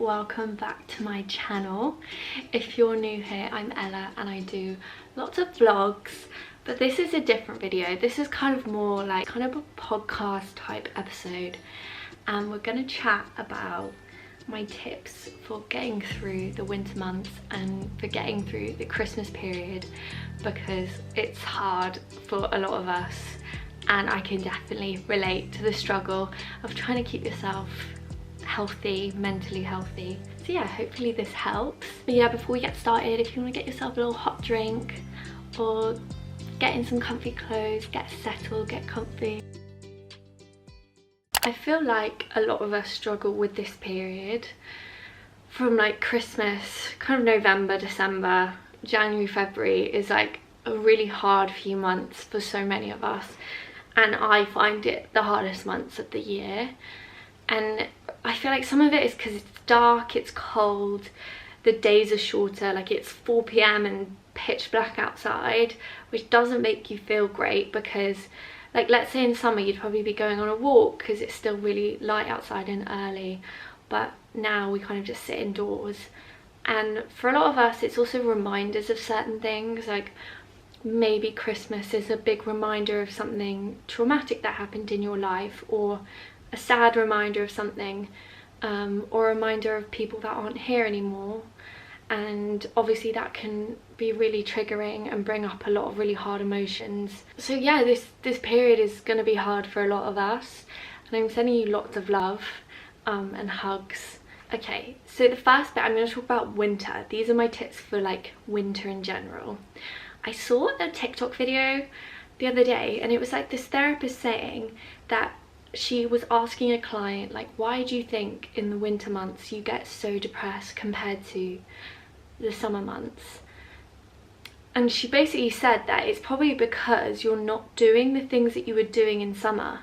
welcome back to my channel. If you're new here, I'm Ella and I do lots of vlogs, but this is a different video. This is kind of more like kind of a podcast type episode, and we're going to chat about my tips for getting through the winter months and for getting through the Christmas period, because it's hard for a lot of us and I can definitely relate to the struggle of trying to keep yourself healthy, mentally healthy. So yeah, hopefully this helps. But yeah, before we get started, if you want to get yourself a little hot drink or get in some comfy clothes, get settled, get comfy. I feel like a lot of us struggle with this period from like Christmas, kind of November, December, January, February is like a really hard few months for so many of us, and I find it the hardest months of the year. And I feel like some of it is because it's dark, it's cold, the days are shorter, like it's 4 p.m. and pitch black outside, which doesn't make you feel great, because like let's say in summer you'd probably be going on a walk because it's still really light outside and early, but now we kind of just sit indoors. And for a lot of us it's also reminders of certain things, like maybe Christmas is a big reminder of something traumatic that happened in your life, or a sad reminder of something, or a reminder of people that aren't here anymore. And obviously that can be really triggering and bring up a lot of really hard emotions. So yeah, this period is going to be hard for a lot of us, and I'm sending you lots of love and hugs. Okay, so the first bit I'm going to talk about winter. These are my tips for like winter in general. I saw a TikTok video the other day, and it was like this therapist saying that she was asking a client, like, why do you think in the winter months you get so depressed compared to the summer months? And she basically said that it's probably because you're not doing the things that you were doing in summer.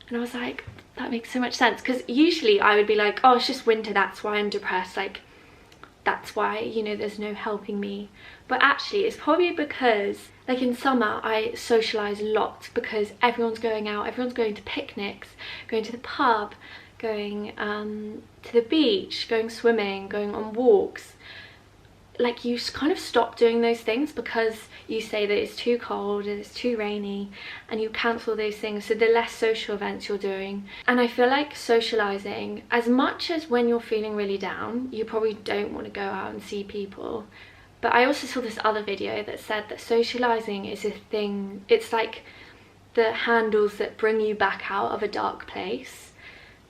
And I was like, that makes so much sense, because usually I would be like, oh, it's just winter, that's why I'm depressed, like that's why, you know, there's no helping me. But actually it's probably because like in summer I socialise a lot, because everyone's going out, everyone's going to picnics, going to the pub, going to the beach, going swimming, going on walks. Like you kind of stop doing those things because you say that it's too cold and it's too rainy, and you cancel those things, so the less social events you're doing. And I feel like socialising, as much as when you're feeling really down you probably don't want to go out and see people, but I also saw this other video that said that socialising is a thing, it's like the handles that bring you back out of a dark place.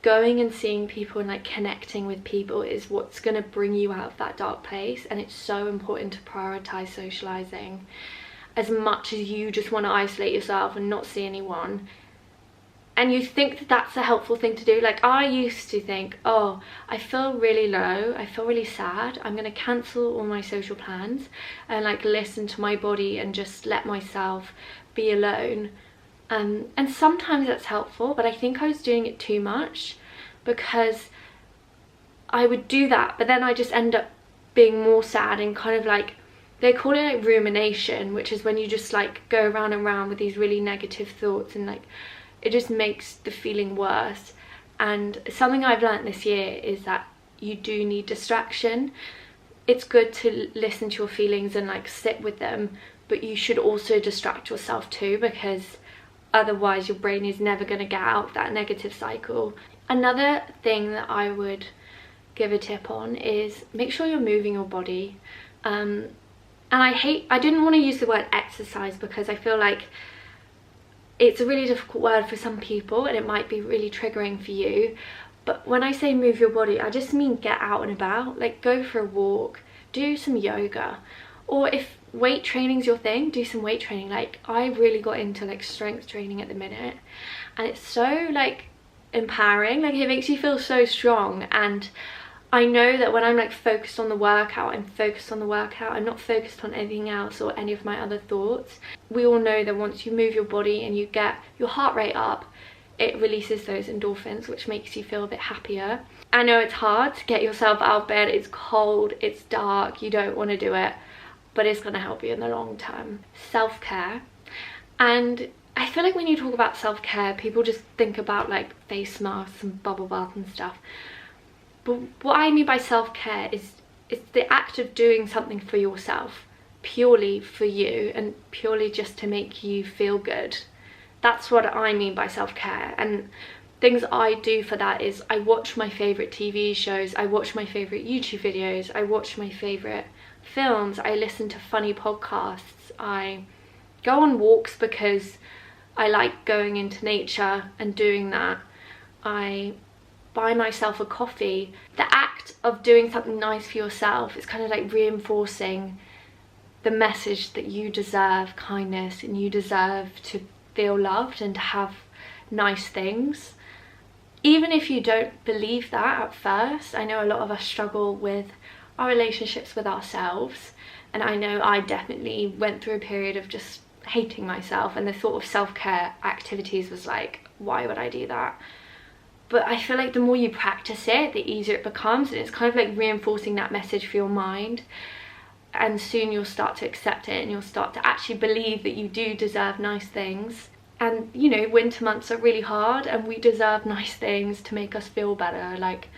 Going and seeing people and like connecting with people is what's going to bring you out of that dark place, and it's so important to prioritise socialising. As much as you just want to isolate yourself and not see anyone, and you think that that's a helpful thing to do, like I used to think, oh, I feel really low, I feel really sad, I'm going to cancel all my social plans and like listen to my body and just let myself be alone. And sometimes that's helpful, but I think I was doing it too much, because I would do that but then I just end up being more sad, and kind of like, they call it like rumination, which is when you just like go around and around with these really negative thoughts, and like it just makes the feeling worse. And something I've learned this year is that you do need distraction. It's good to listen to your feelings and like sit with them, but you should also distract yourself too, because otherwise your brain is never going to get out of that negative cycle. Another thing that I would give a tip on is make sure you're moving your body. And I didn't want to use the word exercise because I feel like it's a really difficult word for some people and it might be really triggering for you. But when I say move your body, I just mean get out and about, like go for a walk, do some yoga, or if weight training's your thing, do some weight training. Like I really got into like strength training at the minute, and it's so like empowering, like it makes you feel so strong. And I know that when I'm like focused on the workout, I'm focused on the workout, I'm not focused on anything else or any of my other thoughts. We all know that once you move your body and you get your heart rate up, it releases those endorphins, which makes you feel a bit happier. I know it's hard to get yourself out of bed, it's cold, it's dark, you don't want to do it, but it's going to help you in the long term. Self-care. And I feel like when you talk about self-care, people just think about like face masks and bubble bath and stuff. But what I mean by self-care is it's the act of doing something for yourself, purely for you and purely just to make you feel good. That's what I mean by self-care. And things I do for that is I watch my favourite TV shows, I watch my favourite YouTube videos, I watch my favourite films, I listen to funny podcasts, I go on walks because I like going into nature and doing that, I buy myself a coffee. The act of doing something nice for yourself is kind of like reinforcing the message that you deserve kindness and you deserve to feel loved and to have nice things. Even if you don't believe that at first, I know a lot of us struggle with our relationships with ourselves, and I know I definitely went through a period of just hating myself, and the thought of self-care activities was like, why would I do that? But I feel like the more you practice it, the easier it becomes, and it's kind of like reinforcing that message for your mind, and soon you'll start to accept it and you'll start to actually believe that you do deserve nice things. And you know, winter months are really hard and we deserve nice things to make us feel better. Like,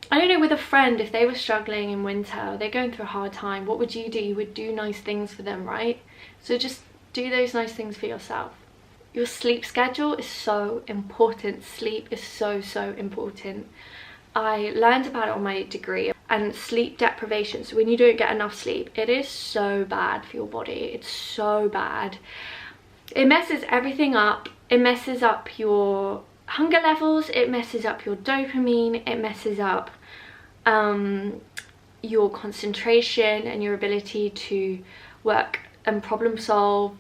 I don't know, with a friend, if they were struggling in winter, they're going through a hard time, what would you do? You would do nice things for them, right? So just do those nice things for yourself. Your sleep schedule is so important. Sleep is so important. I learned about it on my degree, and sleep deprivation, so when you don't get enough sleep, it is so bad for your body. It's so bad. It messes everything up. It messes up your hunger levels, it messes up your dopamine, it messes up your concentration and your ability to work and problem solve.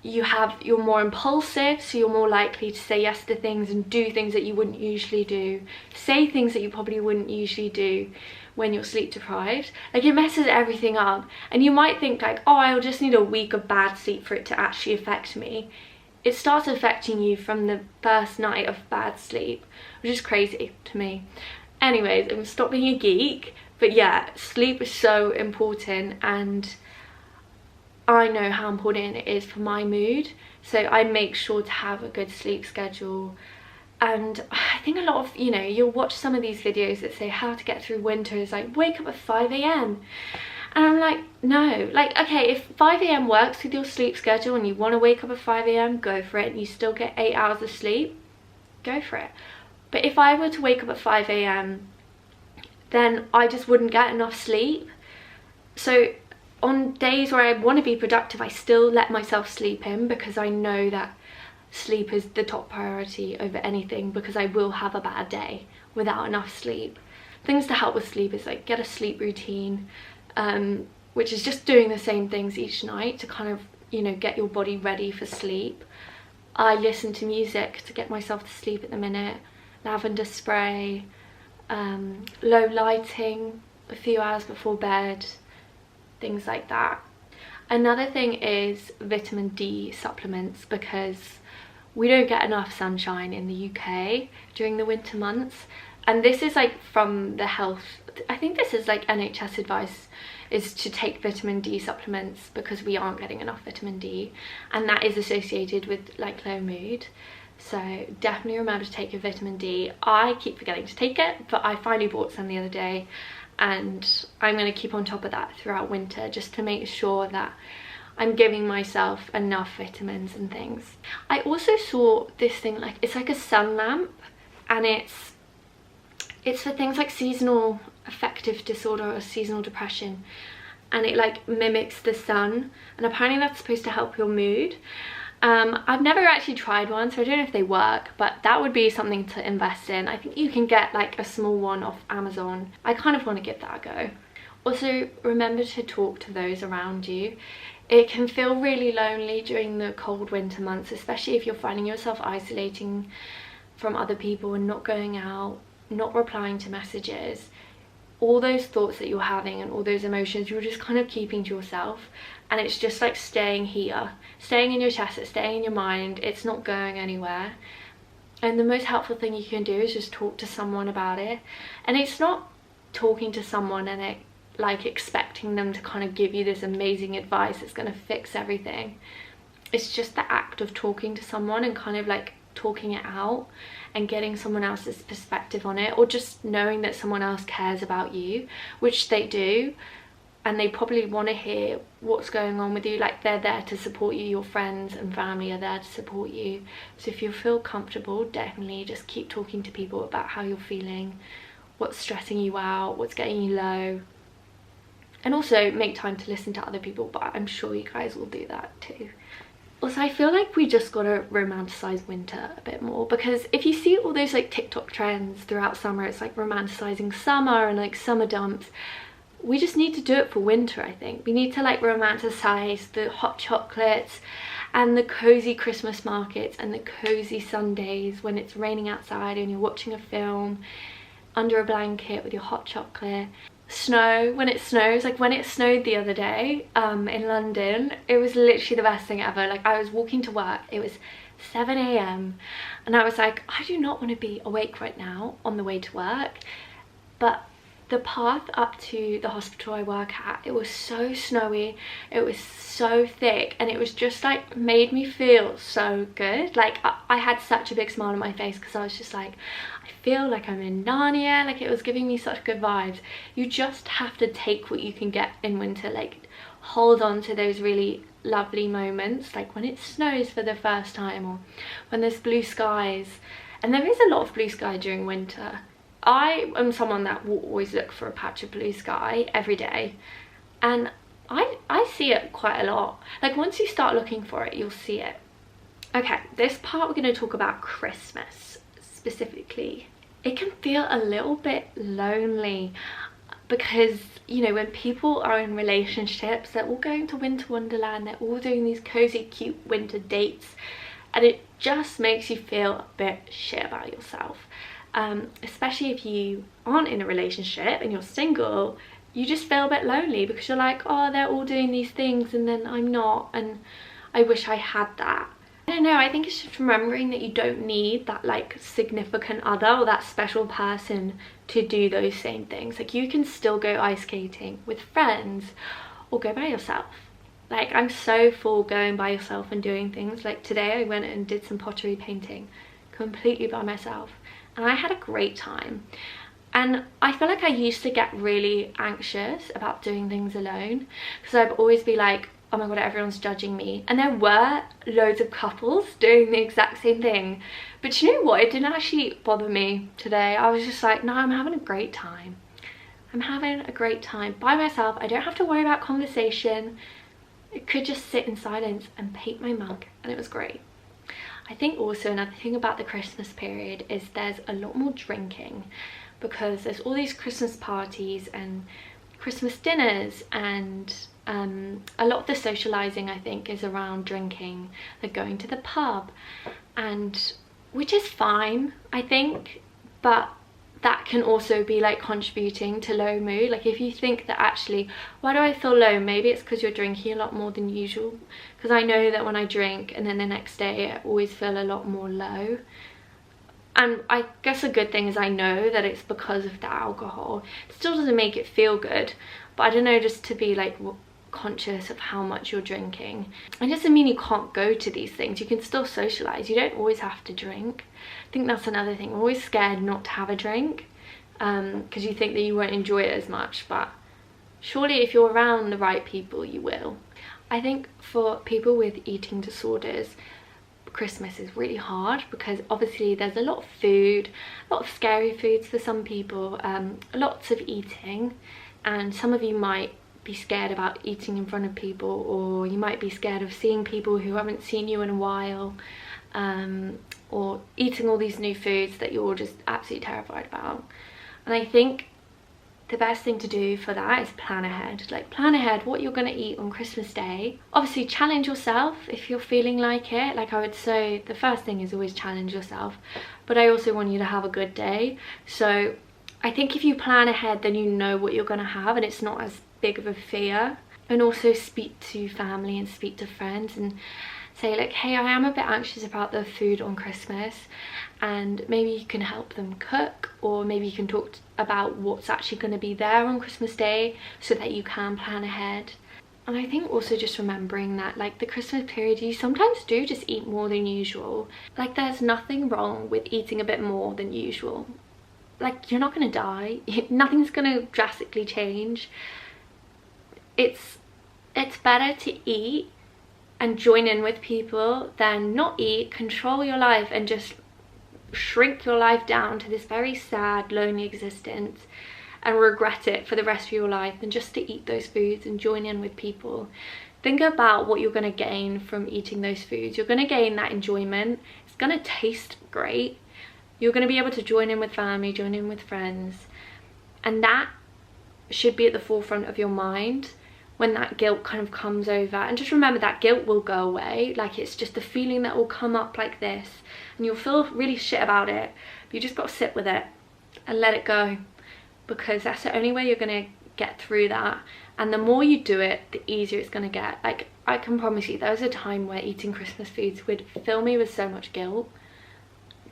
You're more impulsive, so you're more likely to say yes to things and do things that you wouldn't usually do, say things that you probably wouldn't usually do when you're sleep deprived. Like, it messes everything up, and you might think like, oh, I'll just need a week of bad sleep for it to actually affect me. It starts affecting you from the first night of bad sleep, which is crazy to me. Anyways, I'm gonna stop being a geek, but yeah, sleep is so important, and I know how important it is for my mood, so I make sure to have a good sleep schedule. And I think a lot of, you know, you'll watch some of these videos that say how to get through winter is like, wake up at 5 AM. And I'm like, no. Like, okay, if 5 AM works with your sleep schedule and you want to wake up at 5 AM, go for it, and you still get 8 hours of sleep, go for it. But if I were to wake up at 5 AM, then I just wouldn't get enough sleep. So on days where I want to be productive, I still let myself sleep in, because I know that sleep is the top priority over anything, because I will have a bad day without enough sleep. Things to help with sleep is like get a sleep routine, which is just doing the same things each night to kind of, you know, get your body ready for sleep. I listen to music to get myself to sleep at the minute, lavender spray, low lighting a few hours before bed, things like that. Another thing is vitamin D supplements, because we don't get enough sunshine in the UK during the winter months, and this is like from the health, I think this is like NHS advice, is to take vitamin D supplements because we aren't getting enough vitamin D, and that is associated with like low mood. So definitely remember to take your vitamin D. I keep forgetting to take it, but I finally bought some the other day, and I'm going to keep on top of that throughout winter just to make sure that I'm giving myself enough vitamins and things. I also saw this thing, like, it's like a sun lamp, and it's for things like seasonal affective disorder or seasonal depression, and it like mimics the sun, and apparently that's supposed to help your mood. I've never actually tried one, so I don't know if they work, but that would be something to invest in. I think you can get like a small one off Amazon. I kind of want to give that a go. Also, remember to talk to those around you. It can feel really lonely during the cold winter months, especially if you're finding yourself isolating from other people and not going out, not replying to messages. All those thoughts that you're having and all those emotions, you're just kind of keeping to yourself, and it's just like staying here, staying in your chest, it's staying in your mind, it's not going anywhere. And the most helpful thing you can do is just talk to someone about it. And it's not talking to someone and like expecting them to kind of give you this amazing advice that's going to fix everything. It's just the act of talking to someone and kind of like talking it out and getting someone else's perspective on it, or just knowing that someone else cares about you, which they do, and they probably want to hear what's going on with you. Like, they're there to support you, your friends and family are there to support you. So if you feel comfortable, definitely just keep talking to people about how you're feeling, what's stressing you out, what's getting you low, and also make time to listen to other people, but I'm sure you guys will do that too. Also, I feel like we just gotta romanticize winter a bit more, because if you see all those like TikTok trends throughout summer, it's like romanticizing summer and like summer dumps. We just need to do it for winter. I think we need to like romanticize the hot chocolates and the cozy Christmas markets and the cozy Sundays when it's raining outside and you're watching a film under a blanket with your hot chocolate. Snow, when it snows, like when it snowed the other day in London, it was literally the best thing ever. Like, I was walking to work, it was 7 a.m. and I was like, I do not want to be awake right now on the way to work. But the path up to the hospital I work at, it was so snowy, it was so thick, and it was just like made me feel so good. Like, I had such a big smile on my face because I was just like, I feel like I'm in Narnia. Like, it was giving me such good vibes. You just have to take what you can get in winter, like hold on to those really lovely moments, like when it snows for the first time, or when there's blue skies. And there is a lot of blue sky during winter. I am someone that will always look for a patch of blue sky every day, and I see it quite a lot. Like, once you start looking for it, you'll see it. Okay, this part we're going to talk about Christmas specifically. It can feel a little bit lonely because, you know, when people are in relationships, they're all going to winter wonderland, they're all doing these cozy cute winter dates, and it just makes you feel a bit shit about yourself. Especially if you aren't in a relationship and you're single, you just feel a bit lonely because you're like, oh, they're all doing these things and then I'm not, and I wish I had that. I don't know, I think it's just remembering that you don't need that like significant other or that special person to do those same things. Like, you can still go ice skating with friends or go by yourself. Like, I'm so for going by yourself and doing things. Like, today I went and did some pottery painting completely by myself, and I had a great time. And I feel like I used to get really anxious about doing things alone because I'd always be like, oh my god, everyone's judging me. And there were loads of couples doing the exact same thing, but you know what, it didn't actually bother me today. I was just like, no, I'm having a great time. I'm having a great time by myself. I don't have to worry about conversation. I could just sit in silence and paint my mug, and it was great. I think also another thing about the Christmas period is there's a lot more drinking, because there's all these Christmas parties and Christmas dinners, and a lot of the socializing, I think, is around drinking, like going to the pub, and which is fine, I think, but that can also be like contributing to low mood. Like, if you think that actually, why do I feel low? Maybe it's because you're drinking a lot more than usual, because I know that when I drink and then the next day I always feel a lot more low. And I guess a good thing is I know that it's because of the alcohol. It still doesn't make it feel good, but I don't know, just to be like conscious of how much you're drinking. It doesn't mean you can't go to these things. You can still socialize. You don't always have to drink. I think that's another thing. We're always scared not to have a drink because you think that you won't enjoy it as much, but surely if you're around the right people, you will. I think for people with eating disorders, Christmas is really hard because obviously there's a lot of food, a lot of scary foods for some people, lots of eating, and some of you might be scared about eating in front of people, or you might be scared of seeing people who haven't seen you in a while, or eating all these new foods that you're just absolutely terrified about. And I think the best thing to do for that is plan ahead. Like, plan ahead what you're going to eat on Christmas Day. Obviously challenge yourself if you're feeling like it. Like, I would say the first thing is always challenge yourself, but I also want you to have a good day. So I think if you plan ahead, then you know what you're going to have and it's not as big of a fear. And also speak to family and speak to friends and say like, hey, I am a bit anxious about the food on Christmas, and maybe you can help them cook, or maybe you can talk about what's actually going to be there on Christmas Day so that you can plan ahead. And I think also just remembering that like the Christmas period, you sometimes do just eat more than usual. Like there's nothing wrong with eating a bit more than usual. Like you're not gonna die, nothing's gonna drastically change. It's better to eat and join in with people than not eat, control your life and just shrink your life down to this very sad, lonely existence and regret it for the rest of your life, than just to eat those foods and join in with people. Think about what you're going to gain from eating those foods. You're going to gain that enjoyment. It's going to taste great. You're going to be able to join in with family, join in with friends, and that should be at the forefront of your mind when that guilt kind of comes over. And just remember that guilt will go away. Like it's just the feeling that will come up like this and you'll feel really shit about it, but you just got to sit with it and let it go, because that's the only way you're going to get through that. And the more you do it, the easier it's going to get. Like I can promise you, there was a time where eating Christmas foods would fill me with so much guilt,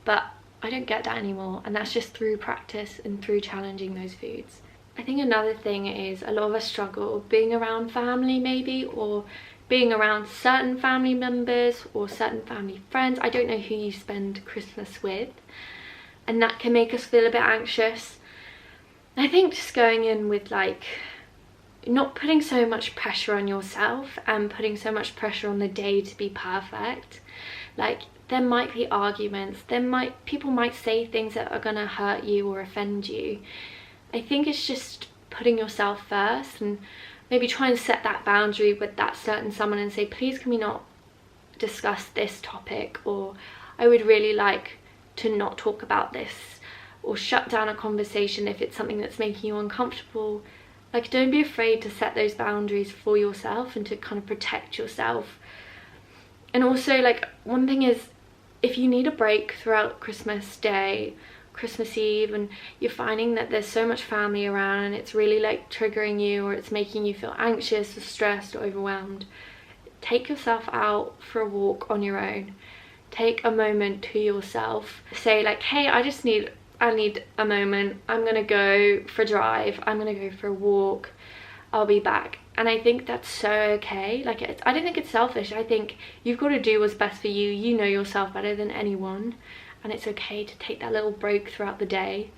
but I don't get that anymore, and that's just through practice and through challenging those foods. I think another thing is a lot of us struggle being around family maybe, or being around certain family members or certain family friends. I don't know who you spend Christmas with, and that can make us feel a bit anxious. I think just going in with like not putting so much pressure on yourself and putting so much pressure on the day to be perfect. Like there might be arguments, people might say things that are gonna hurt you or offend you. I think it's just putting yourself first, and maybe try and set that boundary with that certain someone and say, please can we not discuss this topic, or I would really like to not talk about this, or shut down a conversation if it's something that's making you uncomfortable. Like don't be afraid to set those boundaries for yourself and to kind of protect yourself. And also like one thing is, if you need a break throughout Christmas Day, Christmas Eve, and you're finding that there's so much family around and it's really like triggering you, or it's making you feel anxious or stressed or overwhelmed, take yourself out for a walk on your own. Take a moment to yourself. Say like, hey, I need a moment. I'm gonna go for a drive, I'm gonna go for a walk, I'll be back. And I think that's so okay. Like I don't think it's selfish. I think you've got to do what's best for you. You know yourself better than anyone, and it's okay to take that little break throughout the day.